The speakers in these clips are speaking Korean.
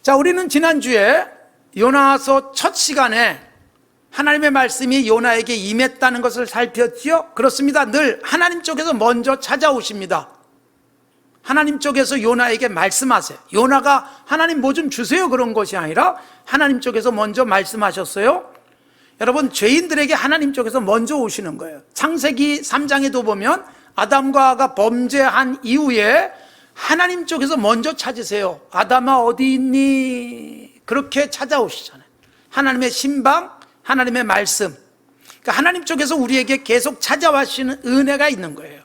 자, 우리는 지난주에 요나서 첫 시간에 하나님의 말씀이 요나에게 임했다는 것을 살폈지요? 그렇습니다. 늘 하나님 쪽에서 먼저 찾아오십니다. 하나님 쪽에서 요나에게 말씀하세요. 요나가 하나님 뭐 좀 주세요 그런 것이 아니라 하나님 쪽에서 먼저 말씀하셨어요. 여러분, 죄인들에게 하나님 쪽에서 먼저 오시는 거예요. 창세기 3장에도 보면 아담과 하와가 범죄한 이후에 하나님 쪽에서 먼저 찾으세요. 아담아 어디 있니? 그렇게 찾아오시잖아요. 하나님의 신방, 하나님의 말씀. 그러니까 하나님 쪽에서 우리에게 계속 찾아와시는 은혜가 있는 거예요.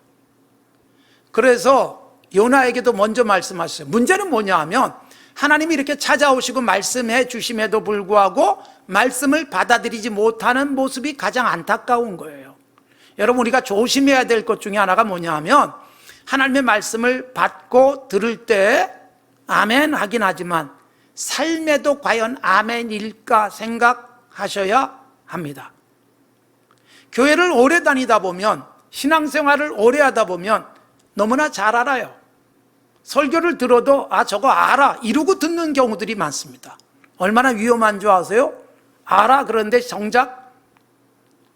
그래서 요나에게도 먼저 말씀하셨어요. 문제는 뭐냐 하면 하나님이 이렇게 찾아오시고 말씀해 주심에도 불구하고 말씀을 받아들이지 못하는 모습이 가장 안타까운 거예요. 여러분, 우리가 조심해야 될 것 중에 하나가 뭐냐 하면 하나님의 말씀을 받고 들을 때 아멘 하긴 하지만 삶에도 과연 아멘일까 생각하셔야 합니다. 교회를 오래 다니다 보면, 신앙생활을 오래 하다 보면 너무나 잘 알아요. 설교를 들어도 저거 알아 이러고 듣는 경우들이 많습니다. 얼마나 위험한 줄 아세요? 알아, 그런데 정작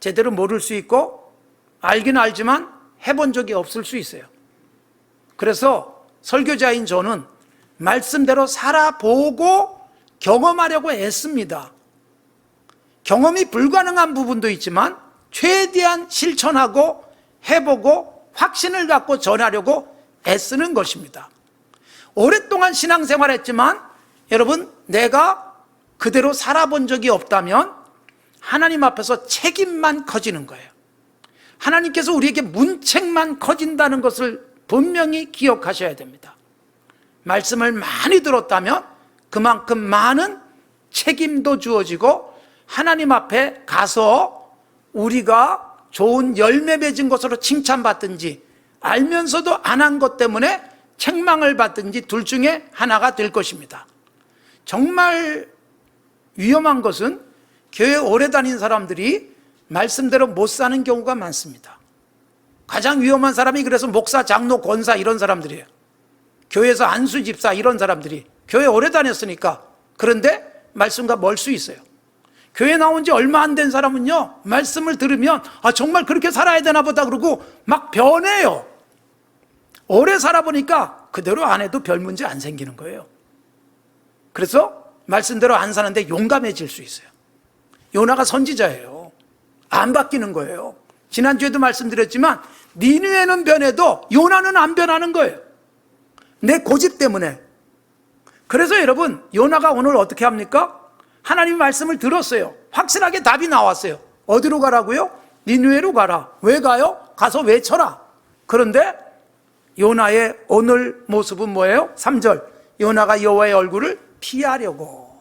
제대로 모를 수 있고 알긴 알지만 해본 적이 없을 수 있어요. 그래서 설교자인 저는 말씀대로 살아보고 경험하려고 애씁니다. 경험이 불가능한 부분도 있지만 최대한 실천하고 해보고 확신을 갖고 전하려고 애쓰는 것입니다. 오랫동안 신앙생활했지만 여러분, 내가 그대로 살아본 적이 없다면 하나님 앞에서 책임만 커지는 거예요. 하나님께서 우리에게 문책만 커진다는 것을 분명히 기억하셔야 됩니다. 말씀을 많이 들었다면 그만큼 많은 책임도 주어지고 하나님 앞에 가서 우리가 좋은 열매 맺은 것으로 칭찬받든지 알면서도 안 한 것 때문에 책망을 받든지 둘 중에 하나가 될 것입니다. 정말 위험한 것은 교회 오래 다닌 사람들이 말씀대로 못 사는 경우가 많습니다. 가장 위험한 사람이 그래서 목사, 장로, 권사 이런 사람들이에요. 교회에서 안수 집사 이런 사람들이 교회 오래 다녔으니까. 그런데 말씀과 멀 수 있어요. 교회 나온 지 얼마 안 된 사람은요, 말씀을 들으면 정말 그렇게 살아야 되나 보다 그러고 막 변해요. 오래 살아보니까 그대로 안 해도 별 문제 안 생기는 거예요. 그래서 말씀대로 안 사는데 용감해질 수 있어요. 요나가 선지자예요. 안 바뀌는 거예요. 지난주에도 말씀드렸지만 니느웨는 변해도 요나는 안 변하는 거예요. 내 고집 때문에. 그래서 여러분, 요나가 오늘 어떻게 합니까? 하나님의 말씀을 들었어요. 확실하게 답이 나왔어요. 어디로 가라고요? 니느웨로 가라. 왜 가요? 가서 외쳐라. 그런데 요나의 오늘 모습은 뭐예요? 3절, 요나가 여호와의 얼굴을 피하려고.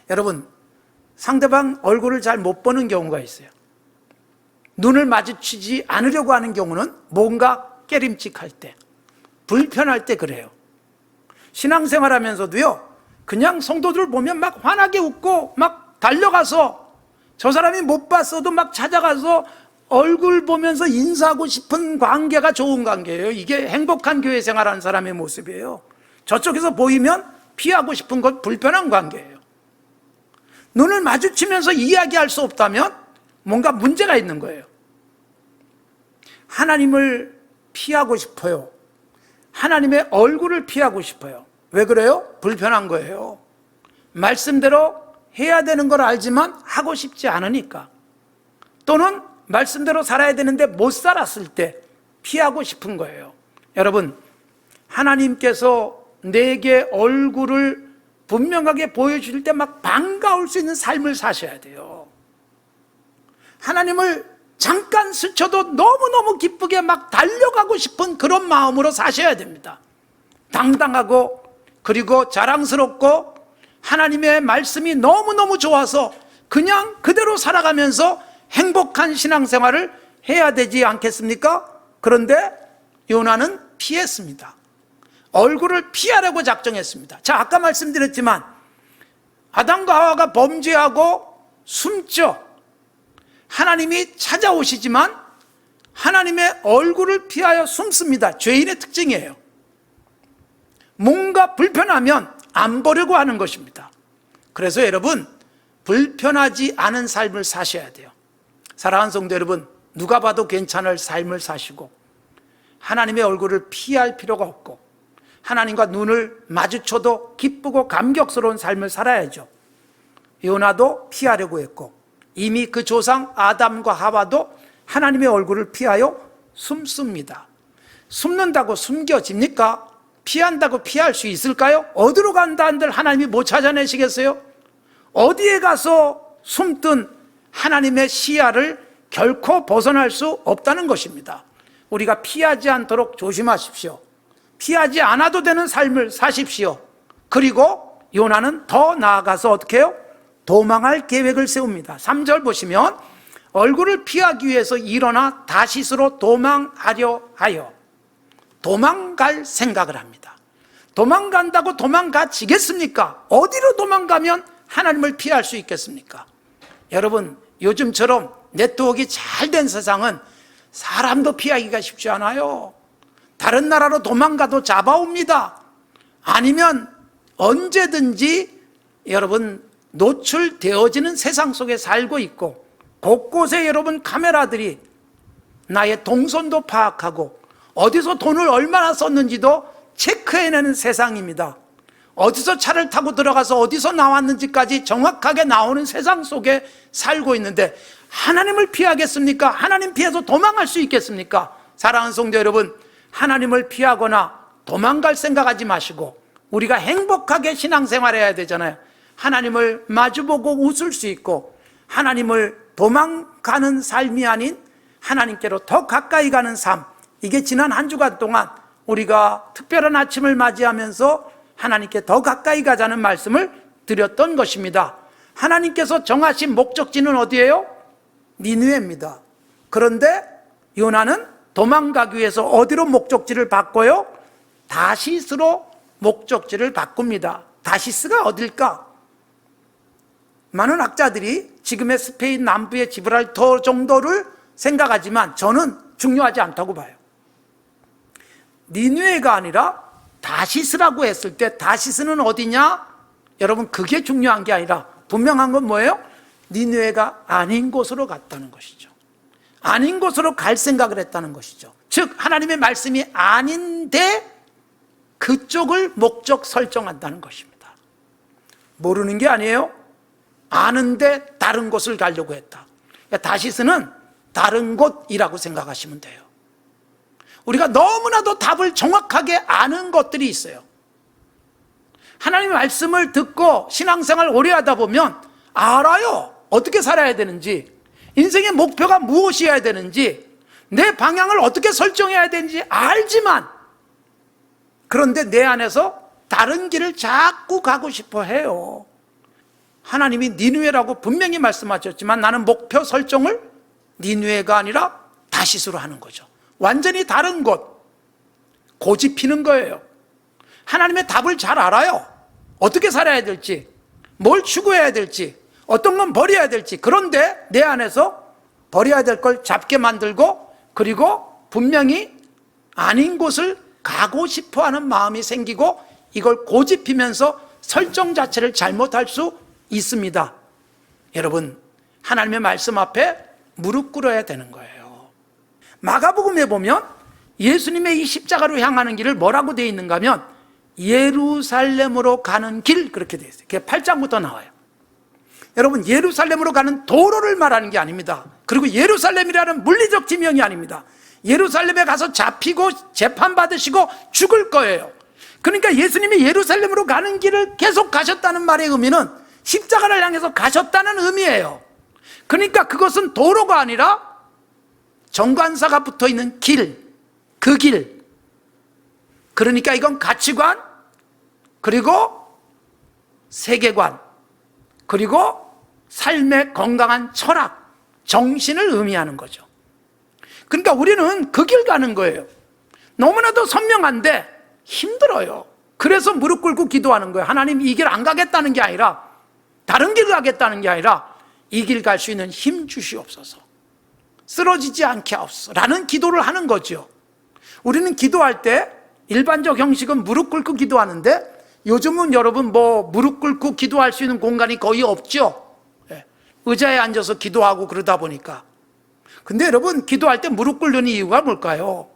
여러분, 상대방 얼굴을 잘 못 보는 경우가 있어요. 눈을 마주치지 않으려고 하는 경우는 뭔가 깨림칙할 때, 불편할 때 그래요. 신앙생활 하면서도요, 그냥 성도들 보면 막 환하게 웃고 막 달려가서 저 사람이 못 봤어도 막 찾아가서 얼굴 보면서 인사하고 싶은 관계가 좋은 관계예요. 이게 행복한 교회 생활하는 사람의 모습이에요. 저쪽에서 보이면 피하고 싶은 것 불편한 관계예요. 눈을 마주치면서 이야기할 수 없다면 뭔가 문제가 있는 거예요. 하나님을 피하고 싶어요. 하나님의 얼굴을 피하고 싶어요. 왜 그래요? 불편한 거예요. 말씀대로 해야 되는 걸 알지만 하고 싶지 않으니까. 또는 말씀대로 살아야 되는데 못 살았을 때 피하고 싶은 거예요. 여러분, 하나님께서 내게 얼굴을 분명하게 보여주실 때 막 반가울 수 있는 삶을 사셔야 돼요. 하나님을 잠깐 스쳐도 너무너무 기쁘게 막 달려가고 싶은 그런 마음으로 사셔야 됩니다. 당당하고 그리고 자랑스럽고 하나님의 말씀이 너무너무 좋아서 그냥 그대로 살아가면서 행복한 신앙생활을 해야 되지 않겠습니까? 그런데 요나는 피했습니다. 얼굴을 피하려고 작정했습니다. 자, 아까 말씀드렸지만 아담과 하와가 범죄하고 숨죠. 하나님이 찾아오시지만 하나님의 얼굴을 피하여 숨습니다. 죄인의 특징이에요. 뭔가 불편하면 안 보려고 하는 것입니다. 그래서 여러분, 불편하지 않은 삶을 사셔야 돼요. 사랑하는 성도 여러분, 누가 봐도 괜찮을 삶을 사시고 하나님의 얼굴을 피할 필요가 없고 하나님과 눈을 마주쳐도 기쁘고 감격스러운 삶을 살아야죠. 요나도 피하려고 했고 이미 그 조상 아담과 하와도 하나님의 얼굴을 피하여 숨습니다. 숨는다고 숨겨집니까? 피한다고 피할 수 있을까요? 어디로 간다 한들 하나님이 못 찾아내시겠어요? 어디에 가서 숨든 하나님의 시야를 결코 벗어날 수 없다는 것입니다. 우리가 피하지 않도록 조심하십시오. 피하지 않아도 되는 삶을 사십시오. 그리고 요나는 더 나아가서 어떻게 해요? 도망할 계획을 세웁니다. 3절 보시면 얼굴을 피하기 위해서 일어나 다시스로 도망하려 하여 도망갈 생각을 합니다. 도망간다고 도망가지겠습니까? 어디로 도망가면 하나님을 피할 수 있겠습니까? 여러분, 요즘처럼 네트워크가 잘 된 세상은 사람도 피하기가 쉽지 않아요. 다른 나라로 도망가도 잡아옵니다. 아니면 언제든지 여러분 노출되어지는 세상 속에 살고 있고 곳곳에 여러분 카메라들이 나의 동선도 파악하고 어디서 돈을 얼마나 썼는지도 체크해내는 세상입니다. 어디서 차를 타고 들어가서 어디서 나왔는지까지 정확하게 나오는 세상 속에 살고 있는데 하나님을 피하겠습니까? 하나님 피해서 도망갈 수 있겠습니까? 사랑하는 성도 여러분, 하나님을 피하거나 도망갈 생각하지 마시고 우리가 행복하게 신앙생활해야 되잖아요. 하나님을 마주보고 웃을 수 있고 하나님을 도망가는 삶이 아닌 하나님께로 더 가까이 가는 삶, 이게 지난 한 주간 동안 우리가 특별한 아침을 맞이하면서 하나님께 더 가까이 가자는 말씀을 드렸던 것입니다. 하나님께서 정하신 목적지는 어디예요? 니느웨입니다. 그런데 요나는 도망가기 위해서 어디로 목적지를 바꿔요? 다시스로 목적지를 바꿉니다. 다시스가 어딜까? 많은 학자들이 지금의 스페인 남부의 지브랄터 정도를 생각하지만 저는 중요하지 않다고 봐요. 니느웨가 아니라 다시스라고 했을 때 다시스는 어디냐? 여러분, 그게 중요한 게 아니라 분명한 건 뭐예요? 니느웨가 아닌 곳으로 갔다는 것이죠. 아닌 곳으로 갈 생각을 했다는 것이죠. 즉 하나님의 말씀이 아닌데 그쪽을 목적 설정한다는 것입니다. 모르는 게 아니에요. 아는데 다른 곳을 가려고 했다. 다시스는 다른 곳이라고 생각하시면 돼요. 우리가 너무나도 답을 정확하게 아는 것들이 있어요. 하나님의 말씀을 듣고 신앙생활 오래 하다 보면 알아요. 어떻게 살아야 되는지, 인생의 목표가 무엇이어야 되는지, 내 방향을 어떻게 설정해야 되는지 알지만 그런데 내 안에서 다른 길을 자꾸 가고 싶어 해요. 하나님이 니느웨라고 분명히 말씀하셨지만 나는 목표 설정을 니느웨가 아니라 다시스로 하는 거죠. 완전히 다른 곳, 고집피는 거예요. 하나님의 답을 잘 알아요. 어떻게 살아야 될지, 뭘 추구해야 될지, 어떤 건 버려야 될지. 그런데 내 안에서 버려야 될 걸 잡게 만들고 그리고 분명히 아닌 곳을 가고 싶어하는 마음이 생기고 이걸 고집피면서 설정 자체를 잘못할 수 있습니다. 여러분, 하나님의 말씀 앞에 무릎 꿇어야 되는 거예요. 마가복음에 보면 예수님의 이 십자가로 향하는 길을 뭐라고 되어 있는가 하면 예루살렘으로 가는 길, 그렇게 되어 있어요. 그게 8장부터 나와요. 여러분, 예루살렘으로 가는 도로를 말하는 게 아닙니다. 그리고 예루살렘이라는 물리적 지명이 아닙니다. 예루살렘에 가서 잡히고 재판받으시고 죽을 거예요. 그러니까 예수님이 예루살렘으로 가는 길을 계속 가셨다는 말의 의미는 십자가를 향해서 가셨다는 의미예요. 그러니까 그것은 도로가 아니라 정관사가 붙어있는 길, 그 길. 그러니까 이건 가치관, 그리고 세계관, 그리고 삶의 건강한 철학, 정신을 의미하는 거죠. 그러니까 우리는 그 길 가는 거예요. 너무나도 선명한데 힘들어요. 그래서 무릎 꿇고 기도하는 거예요. 하나님, 이 길 안 가겠다는 게 아니라, 다른 길 가겠다는 게 아니라 이 길 갈 수 있는 힘 주시옵소서, 쓰러지지 않게 하옵소서 라는 기도를 하는 거죠. 우리는 기도할 때 일반적 형식은 무릎 꿇고 기도하는데 요즘은 여러분 뭐 무릎 꿇고 기도할 수 있는 공간이 거의 없죠. 의자에 앉아서 기도하고 그러다 보니까. 근데 여러분 기도할 때 무릎 꿇는 이유가 뭘까요?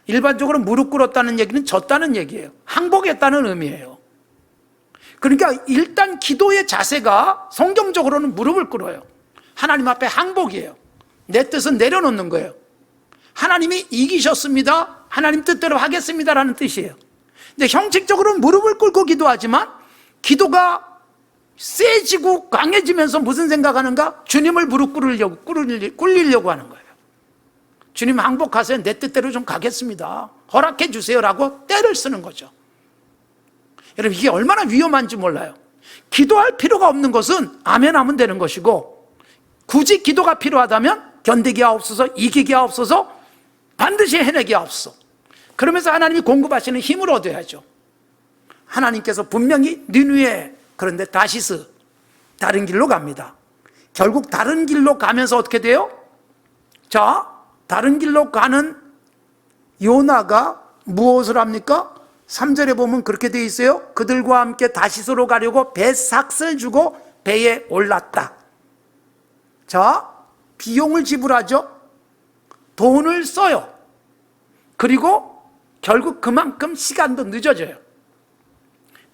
일반적으로 무릎 꿇었다는 얘기는 졌다는 얘기예요. 항복했다는 의미예요. 그러니까 일단 기도의 자세가 성경적으로는 무릎을 꿇어요. 하나님 앞에 항복이에요. 내 뜻은 내려놓는 거예요. 하나님이 이기셨습니다. 하나님 뜻대로 하겠습니다라는 뜻이에요. 근데 형식적으로는 무릎을 꿇고 기도하지만 기도가 세지고 강해지면서 무슨 생각하는가? 주님을 무릎 꿇으려고 하는 거예요. 주님 항복하세요. 내 뜻대로 좀 가겠습니다. 허락해 주세요라고 때를 쓰는 거죠. 여러분 이게 얼마나 위험한지 몰라요. 기도할 필요가 없는 것은 아멘 하면 되는 것이고 굳이 기도가 필요하다면 견디기 하옵소서, 이기기 하옵소서, 반드시 해내기 하옵소서. 그러면서 하나님이 공급하시는 힘을 얻어야죠. 하나님께서 분명히 니느웨, 그런데 다시스 다른 길로 갑니다. 결국 다른 길로 가면서 어떻게 돼요? 자, 다른 길로 가는 요나가 무엇을 합니까? 3절에 보면 그렇게 되어 있어요. 그들과 함께 다시스로 가려고 배삭을 주고 배에 올랐다. 자, 비용을 지불하죠. 돈을 써요. 그리고 결국 그만큼 시간도 늦어져요.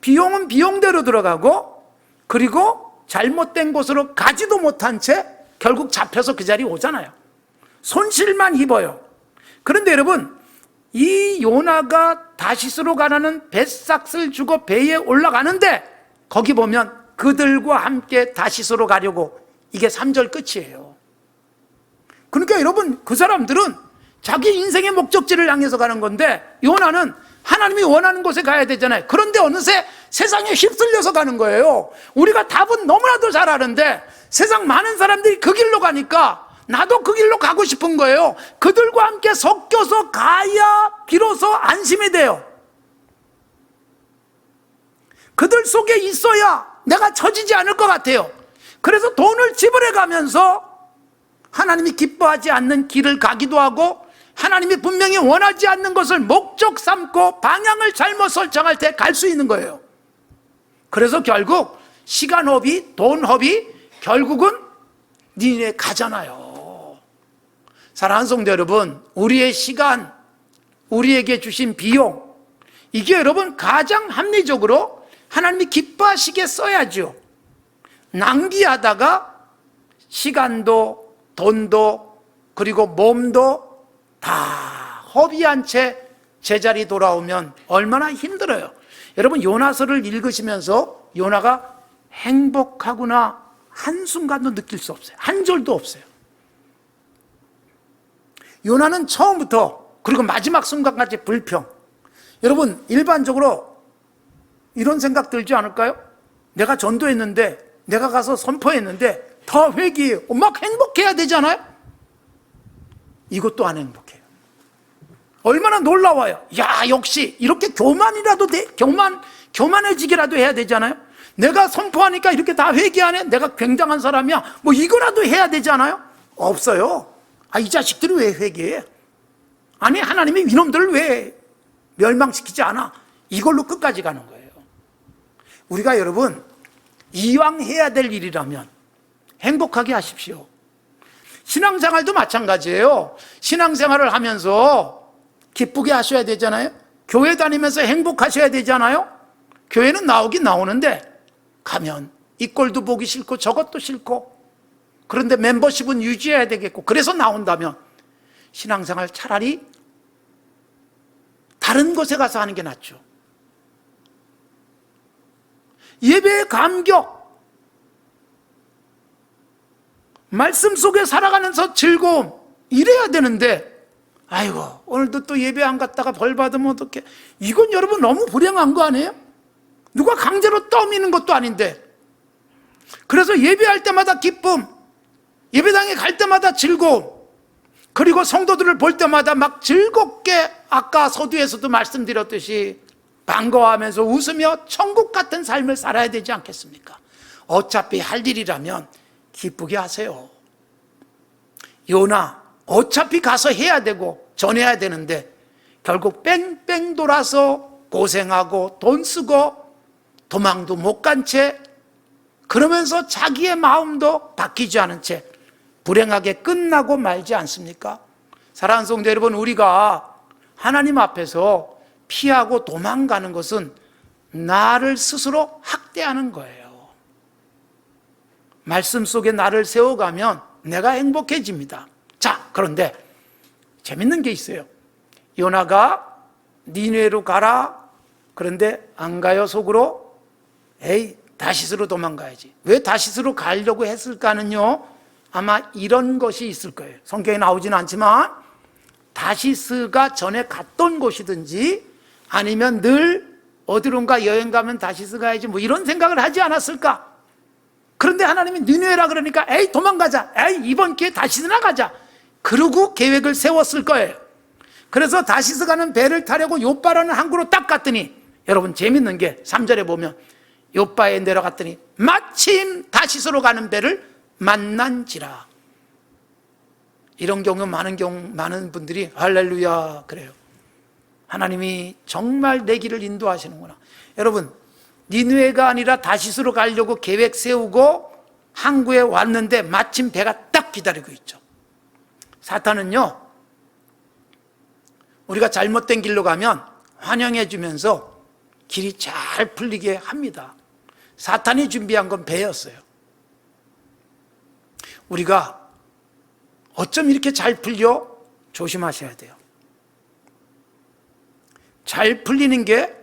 비용은 비용대로 들어가고 그리고 잘못된 곳으로 가지도 못한 채 결국 잡혀서 그 자리에 오잖아요. 손실만 입어요. 그런데 여러분 이 요나가 다시스로 가라는 배삭을 주고 배에 올라가는데 거기 보면 그들과 함께 다시스로 가려고, 이게 3절 끝이에요. 그러니까 여러분 그 사람들은 자기 인생의 목적지를 향해서 가는 건데 요나는 하나님이 원하는 곳에 가야 되잖아요. 그런데 어느새 세상에 휩쓸려서 가는 거예요. 우리가 답은 너무나도 잘 아는데 세상 많은 사람들이 그 길로 가니까 나도 그 길로 가고 싶은 거예요. 그들과 함께 섞여서 가야 비로소 안심이 돼요. 그들 속에 있어야 내가 처지지 않을 것 같아요. 그래서 돈을 지불해 가면서 하나님이 기뻐하지 않는 길을 가기도 하고 하나님이 분명히 원하지 않는 것을 목적 삼고 방향을 잘못 설정할 때 갈 수 있는 거예요. 그래서 결국 시간 허비, 돈 허비, 결국은 니네 가잖아요. 사랑하는 성도 여러분, 우리의 시간, 우리에게 주신 비용, 이게 여러분 가장 합리적으로 하나님이 기뻐하시게 써야죠. 낭비하다가 시간도 돈도 그리고 몸도 다 허비한 채 제자리 돌아오면 얼마나 힘들어요. 여러분 요나서를 읽으시면서 요나가 행복하구나 한순간도 느낄 수 없어요. 한 절도 없어요. 요나는 처음부터 그리고 마지막 순간까지 불평. 여러분 일반적으로 이런 생각 들지 않을까요? 내가 전도했는데 내가 가서 선포했는데 더 회개해요. 막 행복해야 되잖아요. 이것도 안 행복해요. 얼마나 놀라워요. 야 역시 이렇게 교만이라도 교만해지기라도 해야 되잖아요. 내가 선포하니까 이렇게 다 회개하네. 내가 굉장한 사람이야. 뭐 이거라도 해야 되잖아요. 없어요. 이 자식들이 왜 회개해? 아니 하나님이 이놈들을 왜 멸망시키지 않아? 이걸로 끝까지 가는 거예요. 우리가 여러분 이왕 해야 될 일이라면 행복하게 하십시오. 신앙생활도 마찬가지예요. 신앙생활을 하면서 기쁘게 하셔야 되잖아요. 교회 다니면서 행복하셔야 되잖아요. 교회는 나오긴 나오는데 가면 이 꼴도 보기 싫고 저것도 싫고, 그런데 멤버십은 유지해야 되겠고, 그래서 나온다면 신앙생활 차라리 다른 곳에 가서 하는 게 낫죠. 예배의 감격, 말씀 속에 살아가면서 즐거움, 이래야 되는데 아이고 오늘도 또 예배 안 갔다가 벌 받으면 어떡해. 이건 여러분 너무 불행한 거 아니에요? 누가 강제로 떠미는 것도 아닌데. 그래서 예배할 때마다 기쁨, 예배당에 갈 때마다 즐거움, 그리고 성도들을 볼 때마다 막 즐겁게 아까 서두에서도 말씀드렸듯이 반가워하면서 웃으며 천국 같은 삶을 살아야 되지 않겠습니까? 어차피 할 일이라면 기쁘게 하세요. 요나 어차피 가서 해야 되고 전해야 되는데 결국 뺑뺑 돌아서 고생하고 돈 쓰고 도망도 못 간 채, 그러면서 자기의 마음도 바뀌지 않은 채 불행하게 끝나고 말지 않습니까? 사랑하는 성도 여러분, 우리가 하나님 앞에서 피하고 도망가는 것은 나를 스스로 학대하는 거예요. 말씀 속에 나를 세워가면 내가 행복해집니다. 자, 그런데 재밌는 게 있어요. 요나가 니느웨로 가라. 그런데 안 가요, 속으로? 에이, 다시스로 도망가야지. 왜 다시스로 가려고 했을까는요, 아마 이런 것이 있을 거예요. 성경에 나오지는 않지만 다시스가 전에 갔던 곳이든지 아니면 늘 어디론가 여행 가면 다시스 가야지 뭐 이런 생각을 하지 않았을까? 그런데 하나님이 니느웨라 그러니까 에이 도망가자, 에이 이번 기회에 다시스나 가자, 그러고 계획을 세웠을 거예요. 그래서 다시스 가는 배를 타려고 요빠라는 항구로 딱 갔더니, 여러분 재밌는 게 3절에 보면 요빠에 내려갔더니 마침 다시스로 가는 배를 만난지라. 이런 경우 많은 분들이 할렐루야 그래요. 하나님이 정말 내 길을 인도하시는구나. 여러분, 니느웨가 아니라 다시스로 가려고 계획 세우고 항구에 왔는데 마침 배가 딱 기다리고 있죠. 사탄은요, 우리가 잘못된 길로 가면 환영해 주면서 길이 잘 풀리게 합니다. 사탄이 준비한 건 배였어요. 우리가 어쩜 이렇게 잘 풀려? 조심하셔야 돼요. 잘 풀리는 게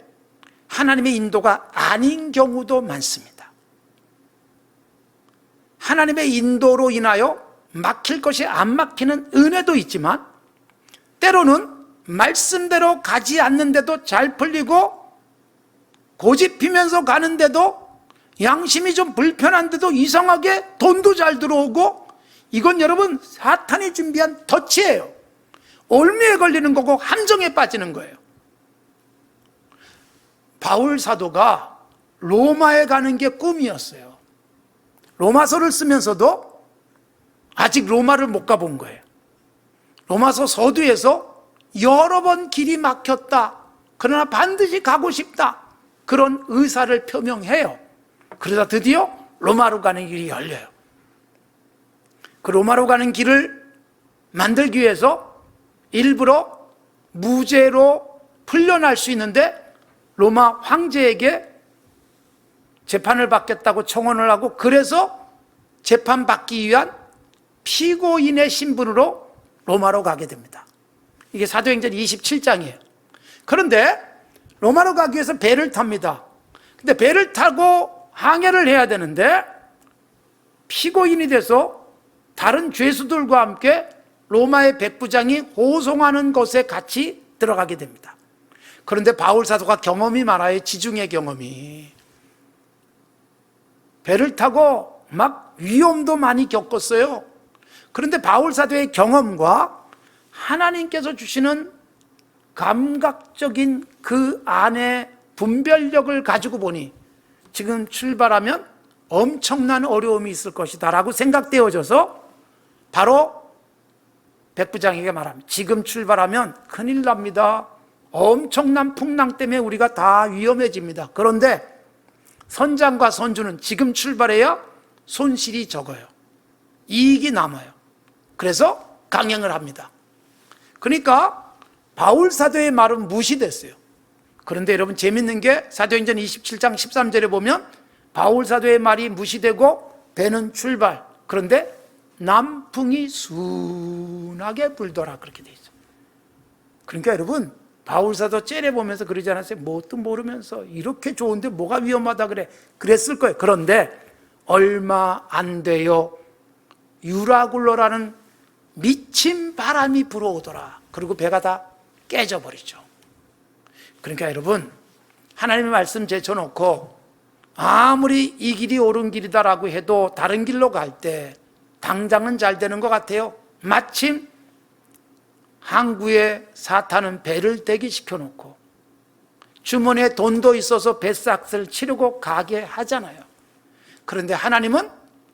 하나님의 인도가 아닌 경우도 많습니다. 하나님의 인도로 인하여 막힐 것이 안 막히는 은혜도 있지만, 때로는 말씀대로 가지 않는데도 잘 풀리고 고집피면서 가는데도 양심이 좀 불편한데도 이상하게 돈도 잘 들어오고, 이건 여러분 사탄이 준비한 덫이에요. 올무에 걸리는 거고 함정에 빠지는 거예요. 바울 사도가 로마에 가는 게 꿈이었어요. 로마서를 쓰면서도 아직 로마를 못 가본 거예요. 로마서 서두에서 여러 번 길이 막혔다, 그러나 반드시 가고 싶다, 그런 의사를 표명해요. 그러다 드디어 로마로 가는 길이 열려요. 그 로마로 가는 길을 만들기 위해서 일부러 무죄로 풀려날 수 있는데 로마 황제에게 재판을 받겠다고 청원을 하고, 그래서 재판받기 위한 피고인의 신분으로 로마로 가게 됩니다. 이게 사도행전 27장이에요. 그런데 로마로 가기 위해서 배를 탑니다. 근데 배를 타고 항해를 해야 되는데 피고인이 돼서 다른 죄수들과 함께 로마의 백부장이 호송하는 곳에 같이 들어가게 됩니다. 그런데 바울 사도가 경험이 많아요. 지중해 경험이. 배를 타고 막 위험도 많이 겪었어요. 그런데 바울 사도의 경험과 하나님께서 주시는 감각적인 그 안에 분별력을 가지고 보니 지금 출발하면 엄청난 어려움이 있을 것이다 라고 생각되어져서 바로 백부장에게 말합니다. 지금 출발하면 큰일 납니다. 엄청난 풍랑 때문에 우리가 다 위험해집니다. 그런데 선장과 선주는 지금 출발해야 손실이 적어요. 이익이 남아요. 그래서 강행을 합니다. 그러니까 바울 사도의 말은 무시됐어요. 그런데 여러분 재밌는 게 사도행전 27장 13절에 보면 바울 사도의 말이 무시되고 배는 출발. 그런데 남풍이 순하게 불더라, 그렇게 돼 있어요. 그러니까 여러분 바울 사도 째려보면서 그러지 않았어요? 뭣도 모르면서 이렇게 좋은데 뭐가 위험하다 그래? 그랬을 거예요. 그런데 얼마 안 돼요. 유라굴로라는 미친 바람이 불어오더라. 그리고 배가 다 깨져버리죠. 그러니까 여러분, 하나님의 말씀 제쳐놓고 아무리 이 길이 옳은 길이다라고 해도 다른 길로 갈 때 당장은 잘 되는 것 같아요. 마침 항구에 사탄은 배를 대기시켜 놓고 주머니에 돈도 있어서 배삭을 치르고 가게 하잖아요. 그런데 하나님은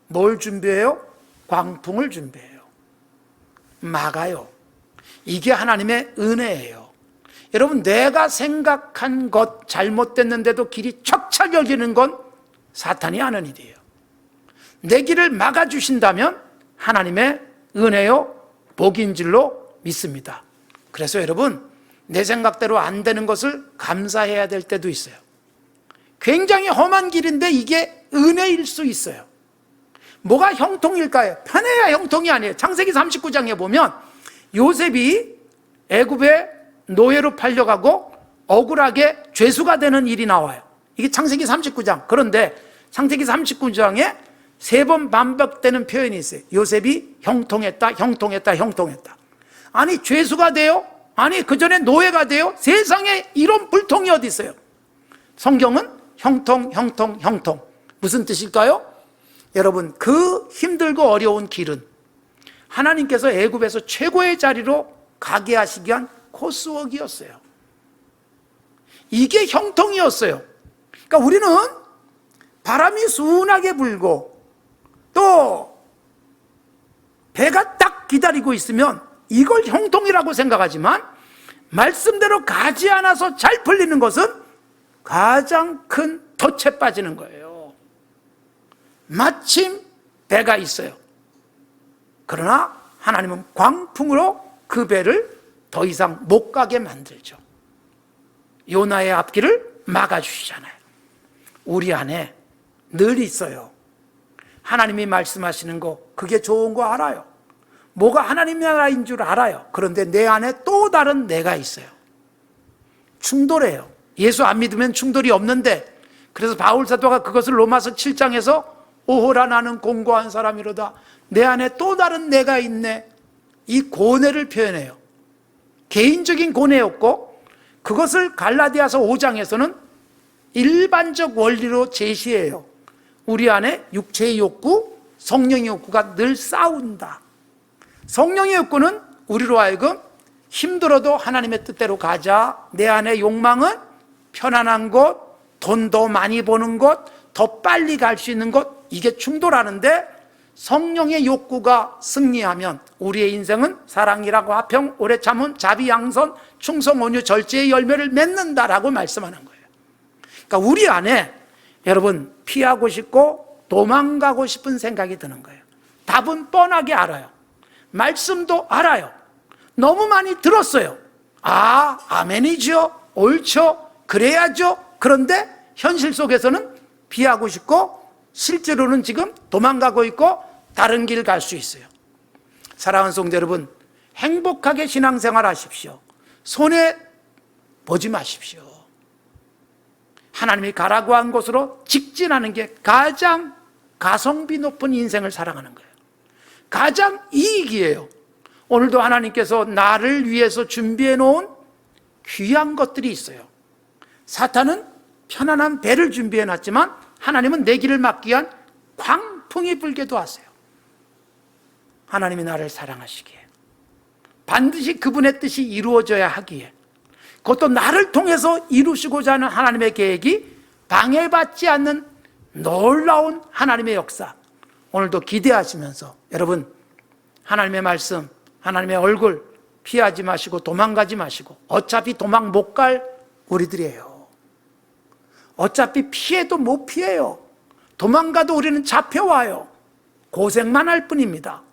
뭘 준비해요? 광풍을 준비해요. 막아요. 이게 하나님의 은혜예요. 여러분, 내가 생각한 것 잘못됐는데도 길이 척척 열리는 건 사탄이 하는 일이에요. 내 길을 막아주신다면 하나님의 은혜요 복인 줄로 믿습니다. 그래서 여러분, 내 생각대로 안 되는 것을 감사해야 될 때도 있어요. 굉장히 험한 길인데 이게 은혜일 수 있어요. 뭐가 형통일까요? 편해야 형통이 아니에요. 창세기 39장에 보면 요셉이 애굽에 노예로 팔려가고 억울하게 죄수가 되는 일이 나와요. 이게 창세기 39장. 그런데 창세기 39장에 3번 반복되는 표현이 있어요. 요셉이 형통했다, 형통했다, 형통했다. 아니, 죄수가 돼요? 아니, 그 전에 노예가 돼요? 세상에 이런 불통이 어디 있어요? 성경은 형통, 형통, 형통. 무슨 뜻일까요? 여러분, 그 힘들고 어려운 길은 하나님께서 애굽에서 최고의 자리로 가게 하시기 위한 코스웍이었어요. 이게 형통이었어요. 그러니까 우리는 바람이 순하게 불고 또 배가 딱 기다리고 있으면 이걸 형통이라고 생각하지만, 말씀대로 가지 않아서 잘 풀리는 것은 가장 큰 덫에 빠지는 거예요. 마침 배가 있어요. 그러나 하나님은 광풍으로 그 배를 더 이상 못 가게 만들죠. 요나의 앞길을 막아주시잖아요. 우리 안에 늘 있어요. 하나님이 말씀하시는 거, 그게 좋은 거 알아요. 뭐가 하나님 나라인 줄 알아요. 그런데 내 안에 또 다른 내가 있어요. 충돌해요. 예수 안 믿으면 충돌이 없는데, 그래서 바울 사도가 그것을 로마서 7장에서 오호라 나는 공고한 사람이로다, 내 안에 또 다른 내가 있네, 이 고뇌를 표현해요. 개인적인 고뇌였고, 그것을 갈라디아서 5장에서는 일반적 원리로 제시해요. 우리 안에 육체의 욕구, 성령의 욕구가 늘 싸운다. 성령의 욕구는 우리로 하여금 힘들어도 하나님의 뜻대로 가자. 내 안의 욕망은 편안한 곳, 돈 더 많이 버는 곳, 더 빨리 갈 수 있는 곳, 이게 충돌하는데, 성령의 욕구가 승리하면 우리의 인생은 사랑이라고 화평, 오래 참음, 자비, 양선, 충성, 온유, 절제의 열매를 맺는다라고 말씀하는 거예요. 그러니까 우리 안에 여러분 피하고 싶고 도망가고 싶은 생각이 드는 거예요. 답은 뻔하게 알아요. 말씀도 알아요. 너무 많이 들었어요. 아, 아멘이죠. 옳죠. 그래야죠. 그런데 현실 속에서는 피하고 싶고 실제로는 지금 도망가고 있고 다른 길 갈 수 있어요. 사랑하는 성도 여러분, 행복하게 신앙생활 하십시오. 손해 보지 마십시오. 하나님이 가라고 한 곳으로 직진하는 게 가장 가성비 높은 인생을 살아가는 거예요. 가장 이익이에요. 오늘도 하나님께서 나를 위해서 준비해 놓은 귀한 것들이 있어요. 사탄은 편안한 배를 준비해 놨지만 하나님은 내 길을 막기 위한 광풍이 불게도 하세요. 하나님이 나를 사랑하시기에, 반드시 그분의 뜻이 이루어져야 하기에, 그것도 나를 통해서 이루시고자 하는 하나님의 계획이 방해받지 않는 놀라운 하나님의 역사, 오늘도 기대하시면서 여러분, 하나님의 말씀, 하나님의 얼굴 피하지 마시고 도망가지 마시고, 어차피 도망 못 갈 우리들이에요. 어차피 피해도 못 피해요. 도망가도 우리는 잡혀와요. 고생만 할 뿐입니다.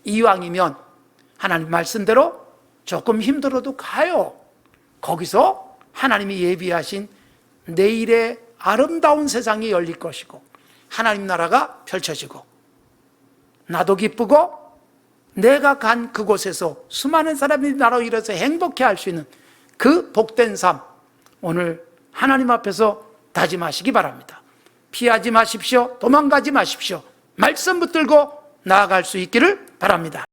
이왕이면 하나님 말씀대로 조금 힘들어도 가요. 거기서 하나님이 예비하신 내일의 아름다운 세상이 열릴 것이고 하나님 나라가 펼쳐지고 나도 기쁘고 내가 간 그곳에서 수많은 사람들이 나로 일어서 행복해 할 수 있는 그 복된 삶, 오늘 하나님 앞에서 다짐하시기 바랍니다. 피하지 마십시오. 도망가지 마십시오. 말씀 붙들고 나아갈 수 있기를 바랍니다.